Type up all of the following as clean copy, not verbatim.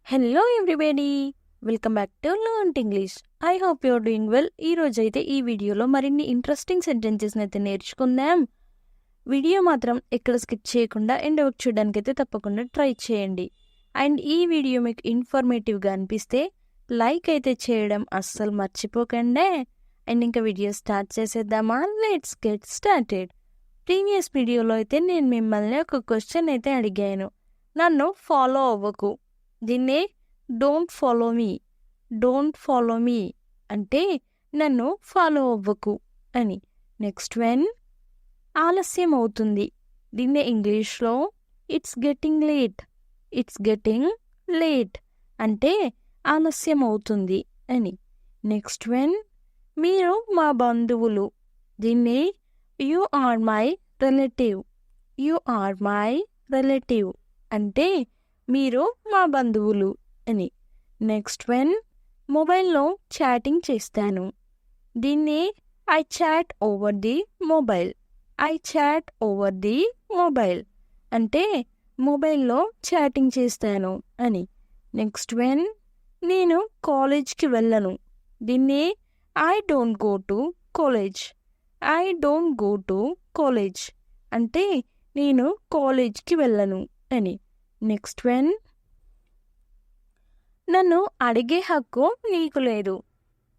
Hello everybody, welcome back to learn English. I hope you're doing well. ఈ రోజైతే ఈ వీడియోలో మరిన్ని ఇంట్రెస్టింగ్ సెంటెన్సెస్ని అయితే నేర్చుకుందాం. వీడియో మాత్రం ఎక్కడ స్కిప్ చేయకుండా ఎండ్ వరకు చూడడానికి అయితే తప్పకుండా ట్రై చేయండి. అండ్ ఈ వీడియో మీకు ఇన్ఫర్మేటివ్గా అనిపిస్తే లైక్ అయితే చేయడం అస్సలు మర్చిపోకండి. అండ్ ఇంకా వీడియో స్టార్ట్ చేసేద్దామా? Let's get started. ప్రీవియస్ వీడియోలో అయితే నేను మిమ్మల్ని ఒక క్వశ్చన్ అయితే అడిగాను. నన్ను ఫాలో అవ్వకు, దీన్నే డోంట్ ఫాలో మీ అంటే నన్ను ఫాలో అవ్వకు అని. నెక్స్ట్ వన్, ఆలస్యం అవుతుంది, దీన్నే ఇంగ్లీష్లో ఇట్స్ గెటింగ్ లేట్ అంటే ఆలస్యం అవుతుంది అని. నెక్స్ట్ వన్, మీరు మా బంధువులు, దీన్నే యు ఆర్ మై రిలేటివ్ అంటే మీరు మా బంధువులు అని. నెక్స్ట్ వన్, మొబైల్లో చాటింగ్ చేస్తాను, దీన్ని I chat over the mobile అంటే మొబైల్లో చాటింగ్ చేస్తాను అని. నెక్స్ట్ వన్, నేను కాలేజ్కి వెళ్ళను, దీన్ని I don't go to college అంటే నేను కాలేజ్కి వెళ్ళను అని. నెక్స్ట్ వన్, నన్ను అడిగే హక్కు నీకు లేదు,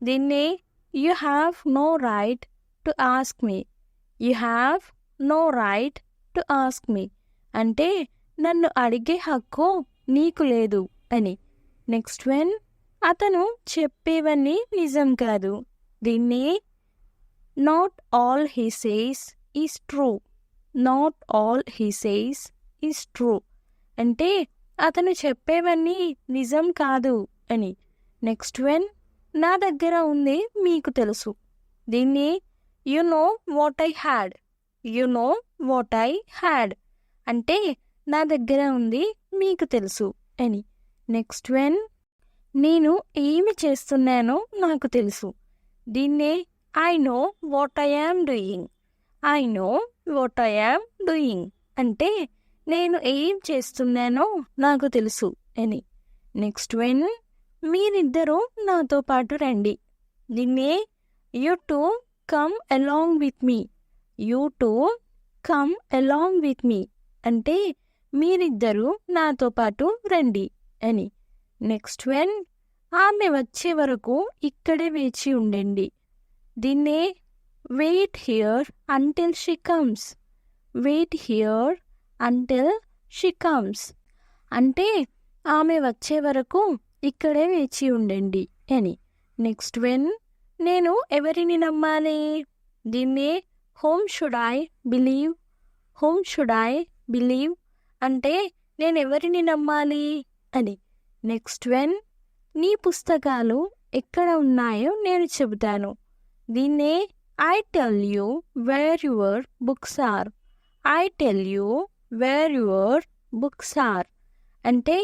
దీన్ని you have no right to ask me అంటే నన్ను అడిగే హక్కు నీకు లేదు అని. నెక్స్ట్ వన్, అతను చెప్పేవన్నీ నిజం కాదు, దీన్ని not all he says is true అంటే అతను చెప్పేవన్నీ నిజం కాదు అని. నెక్స్ట్ వన్, నా దగ్గర ఉంది మీకు తెలుసు, దీన్ని you know what I had అంటే నా దగ్గర ఉంది మీకు తెలుసు అని. నెక్స్ట్ వన్, నేను ఏమి చేస్తున్నానో నాకు తెలుసు, దీన్నే I know what I am doing అంటే నేను ఏం చేస్తున్నానో నాకు తెలుసు అని. నెక్స్ట్ వన్, మీరిద్దరూ నాతో పాటు రండి, దీన్నే you too come along with me అంటే మీరిద్దరూ నాతో పాటు రండి అని. నెక్స్ట్ వన్, ఆమె వచ్చే వరకు ఇక్కడే వేచి ఉండండి, దీన్నే wait here until she comes అంటే ఆమె వచ్చే వరకు ఇక్కడే వేచి ఉండండి అని. నెక్స్ట్ వన్, నేను ఎవరిని నమ్మాలి, దీన్నే హోమ్ షుడ్ ఐ బిలీవ్ అంటే నేను ఎవరిని నమ్మాలి అని. నెక్స్ట్ వన్, నీ పుస్తకాలు ఎక్కడ ఉన్నాయో నేను చెబుతాను, దీన్నే I tell you where your books are అంటే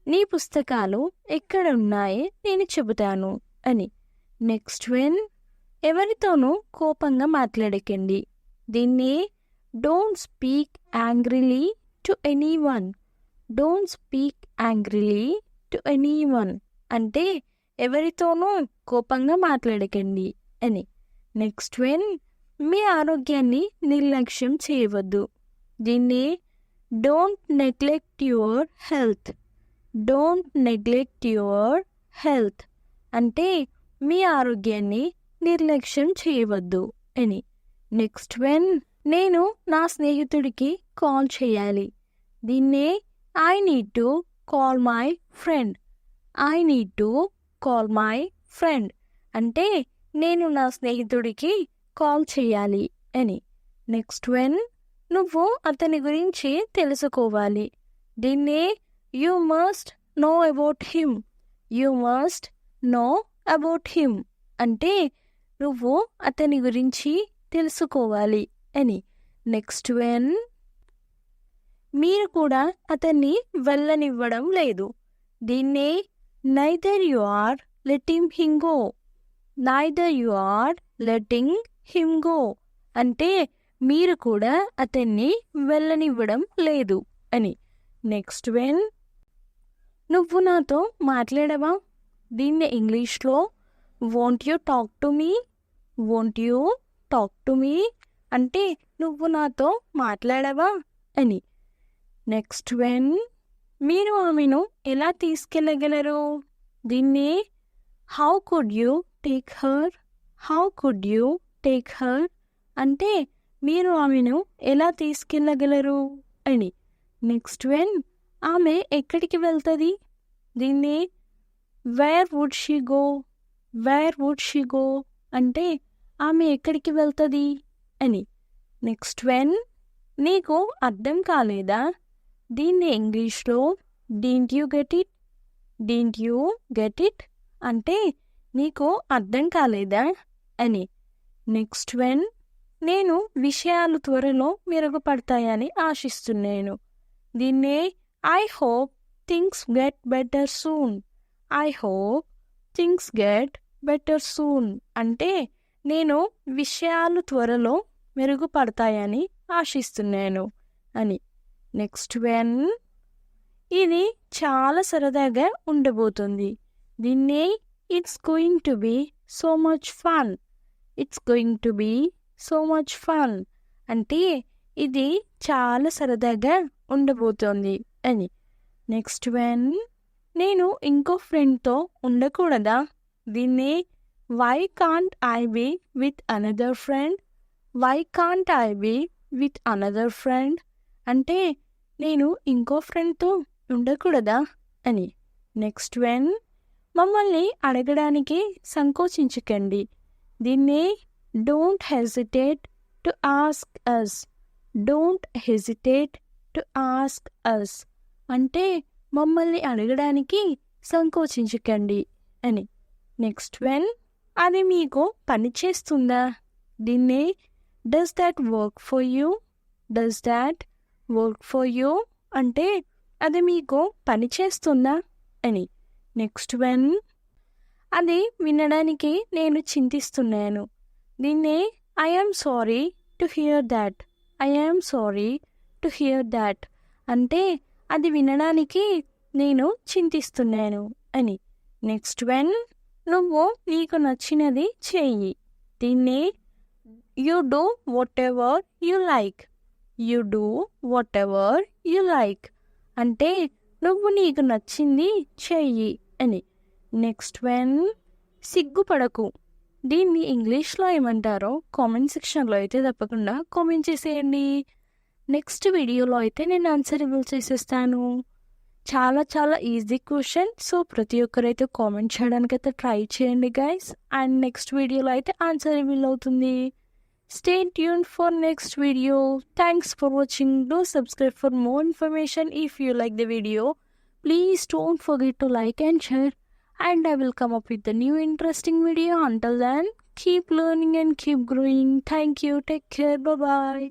నీ పుస్తకాలు ఎక్కడ ఉన్నాయి నేను చెబుతాను అని. నెక్స్ట్ వన్, ఎవరితోనూ కోపంగా మాట్లాడకండి, దీన్ని don't speak angrily to anyone అంటే ఎవరితోనూ కోపంగా మాట్లాడకండి అని. నెక్స్ట్ వన్, మీ ఆరోగ్యాన్ని నిర్లక్ష్యం చేయవద్దు, దీన్ని డోంట్ నెగ్లెక్ట్ యువర్ హెల్త్ అంటే మీ ఆరోగ్యాన్ని నిర్లక్ష్యం చేయవద్దు అని. నెక్స్ట్ వన్, నేను నా స్నేహితుడికి కాల్ చేయాలి, దీన్నే I need to call my friend అంటే నేను నా స్నేహితుడికి కాల్ చేయాలి అని. నెక్స్ట్ వన్, నువ్వు అతని గురించి తెలుసుకోవాలి, దీన్నే you must know about him అంటే నువ్వు అతని గురించి తెలుసుకోవాలి అని. నెక్స్ట్ వన్, మీరు కూడా అతన్ని వెళ్ళనివ్వడం లేదు, దీన్నే neither you are letting him go అంటే మీరు కూడా అతన్ని వెళ్ళనివ్వడం లేదు అని. నెక్స్ట్ వన్, నువ్వు నాతో మాట్లాడవా? దీన్ని ఇంగ్లీష్లో won't you talk to me, won't you talk to me అంటే నువ్వు నాతో మాట్లాడవా అని. నెక్స్ట్ వెన్ మీరు ఆమెను ఎలా తీసుకెళ్ళగలరు? దీన్ని how could you take her, how could you take her అంటే మీరు ఆమెను ఎలా తీసుకెళ్ళగలరు అని. నెక్స్ట్ వెన్ ఆమె ఎక్కడికి వెళ్తుంది? దీన్ని where would she go, where would she go అంటే ఆమె ఎక్కడికి వెళ్తుంది అని. నెక్స్ట్ వెన్ నీకు అర్థం కాలేదా? దీన్ని ఇంగ్లీష్లో didn't you get it, didn't you get it అంటే నీకు అర్థం కాలేదా అని. నెక్స్ట్ వెన్ నేను విషయాలు త్వరలో మెరుగుపడతాయని ఆశిస్తున్నాను. దీన్నే I hope things get better soon, I hope things get better soon అంటే నేను విషయాలు త్వరలో మెరుగుపడతాయని ఆశిస్తున్నాను అని. నెక్స్ట్ వెన్ ఇది చాలా సరదాగా ఉండబోతుంది. దీన్నే it's going to be so much fun, it's going to be so much fun అంటే ఇది చాలా సరదాగా ఉండబోతోంది అని. నెక్స్ట్ వెన్ నేను ఇంకో ఫ్రెండ్తో ఉండకూడదా? దీన్ని why can't I be with another friend, why can't I be with another friend అంటే నేను ఇంకో ఫ్రెండ్తో ఉండకూడదా అని. నెక్స్ట్ వెన్ మమ్మల్ని అడగడానికి సంకోచించకండి. దీన్ని don't hesitate to ask us, don't hesitate to ask us అంటే మమ్మల్ని అడగడానికి సంకోచించకండి అని. నెక్స్ట్ వెన్ అది మీకు పని చేస్తుందా? దీన్ని does that work for you, does that work for you అంటే అది మీకు పని చేస్తుందా అని. నెక్స్ట్ వెన్ అది వినడానికి నేను చింతిస్తున్నాను. దీన్ని I am sorry to hear that, I am sorry to hear that అంటే అది వినడానికి నేను చింతిస్తున్నాను అని. నెక్స్ట్ వెన్ నువ్వు నీకు నచ్చినది చెయ్యి. దీన్ని you do whatever you like, you do whatever you like అంటే నువ్వు నీకు నచ్చింది చెయ్యి అని. నెక్స్ట్ వెన్ సిగ్గుపడకు. దీన్ని ఇంగ్లీష్లో ఏమంటారో కామెంట్ సెక్షన్లో అయితే తప్పకుండా కామెంట్ చేసేయండి. నెక్స్ట్ వీడియోలో అయితే నేను ఆన్సర్ రివీల్ చేసేస్తాను. చాలా చాలా ఈజీ క్వశ్చన్. సో ప్రతి ఒక్కరైతే కామెంట్ చేయడానికి అయితే ట్రై చేయండి గైస్. అండ్ నెక్స్ట్ వీడియోలో అయితే ఆన్సర్ రివీల్ అవుతుంది. Stay tuned for next video. Thanks for watching. Do subscribe for more information. If you like the video, please don't forget to like and share. And I will come up with a new interesting video. Until then, keep learning and keep growing. Thank you. Take care. Bye bye.